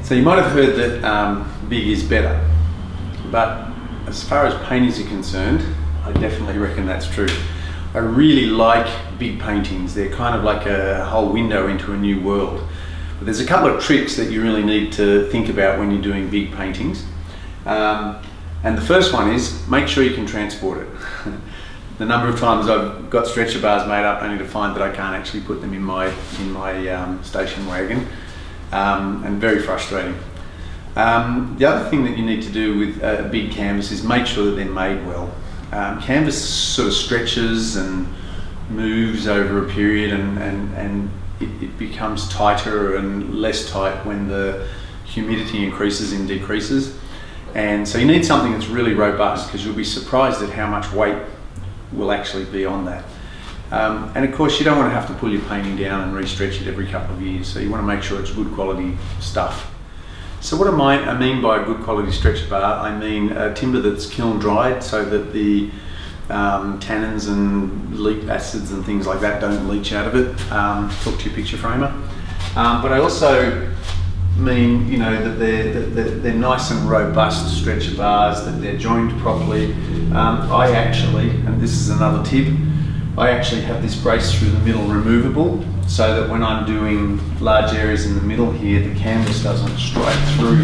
So you might have heard that big is better, but as far as paintings are concerned, I definitely reckon that's true. I really like big paintings. They're kind of like a whole window into a new world. But there's a couple of tricks that you really need to think about when you're doing big paintings. And the first one is make sure you can transport it. The number of times I've got stretcher bars made up only to find that I can't actually put them in my station wagon, and very frustrating. The other thing that you need to do with a big canvas is make sure that they're made well. Canvas sort of stretches and moves over a period, and it becomes tighter and less tight when the humidity increases and decreases. And so you need something that's really robust, because you'll be surprised at how much weight will actually be on that. And of course you don't want to have to pull your painting down and re-stretch it every couple of years, so you want to make sure it's good quality stuff. So what I mean by a good quality stretcher bar, I mean timber that's kiln dried so that the tannins and leach acids and things like that don't leach out of it. Talk to your picture framer. But I also mean, you know, that they're nice and robust stretcher bars, that they're joined properly. I actually, and this is another tip, I actually have this brace through the middle removable, so that when I'm doing large areas in the middle here, the canvas doesn't strike through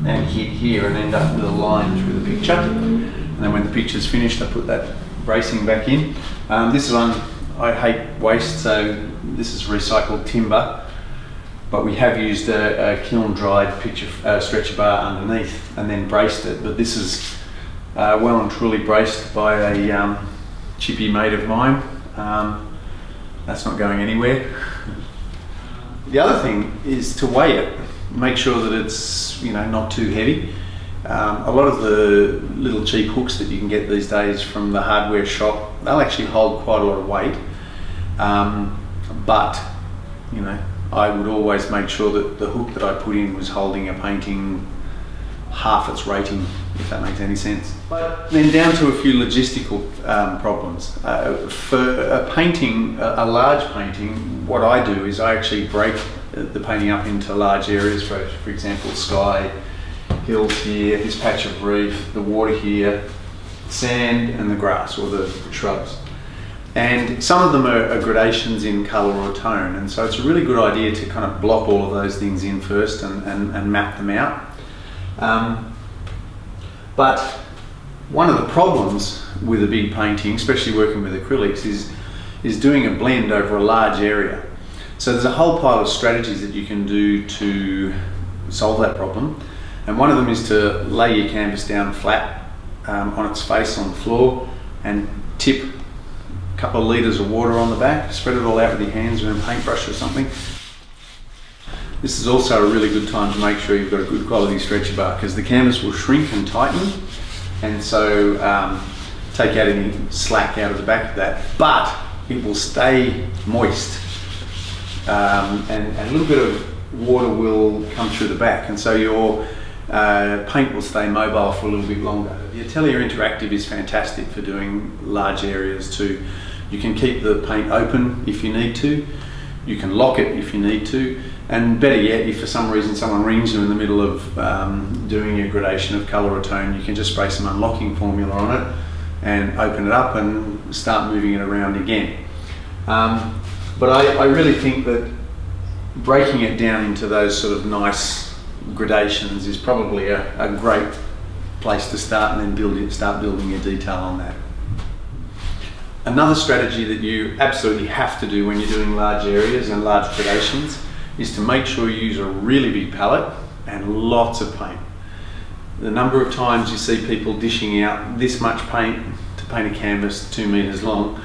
and hit here and end up with a line through the picture. And then when the picture's finished, I put that bracing back in. This one, I hate waste, so this is recycled timber, but we have used a kiln dried stretcher bar underneath and then braced it. But this is well and truly braced by a chippy mate of mine. That's not going anywhere. The other thing is to weigh it. Make sure that it's, you know, not too heavy. A lot of the little cheap hooks that you can get these days from the hardware shop, they'll actually hold quite a lot of weight. But, you know, I would always make sure that the hook that I put in was holding a painting half its rating, if that makes any sense. But then down to a few logistical problems. For a painting, a large painting, what I do is I actually break the painting up into large areas. For example, sky, hills here, this patch of reef, the water here, sand and the grass or the shrubs. And some of them are gradations in colour or tone, and so it's a really good idea to kind of block all of those things in first and map them out. But one of the problems with a big painting, especially working with acrylics, is doing a blend over a large area. So there's a whole pile of strategies that you can do to solve that problem. And one of them is to lay your canvas down flat on its face on the floor and tip a couple of litres of water on the back, spread it all out with your hands with a paintbrush or something. This is also a really good time to make sure you've got a good quality stretcher bar, because the canvas will shrink and tighten, and so take out any slack out of the back of that, but it will stay moist, and a little bit of water will come through the back, and so your paint will stay mobile for a little bit longer. The Atelier Interactive is fantastic for doing large areas too. You can keep the paint open if you need to, you can lock it if you need to, and better yet, if for some reason someone rings you in the middle of doing a gradation of colour or tone, you can just spray some unlocking formula on it and open it up and start moving it around again. But I really think that breaking it down into those sort of nice gradations is probably a great place to start, and then start building your detail on that. Another strategy that you absolutely have to do when you're doing large areas and large gradations is to make sure you use a really big palette and lots of paint. The number of times you see people dishing out this much paint to paint a canvas 2 meters long,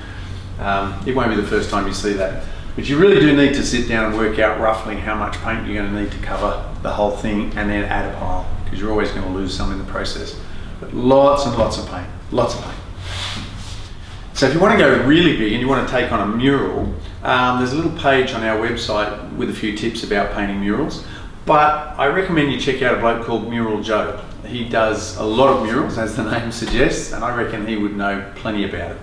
it won't be the first time you see that. But you really do need to sit down and work out roughly how much paint you're going to need to cover the whole thing, and then add a pile, because you're always going to lose some in the process. But lots and lots of paint, lots of paint. So if you want to go really big and you want to take on a mural, there's a little page on our website with a few tips about painting murals, but I recommend you check out a bloke called Mural Joe. He does a lot of murals, as the name suggests, and I reckon he would know plenty about it.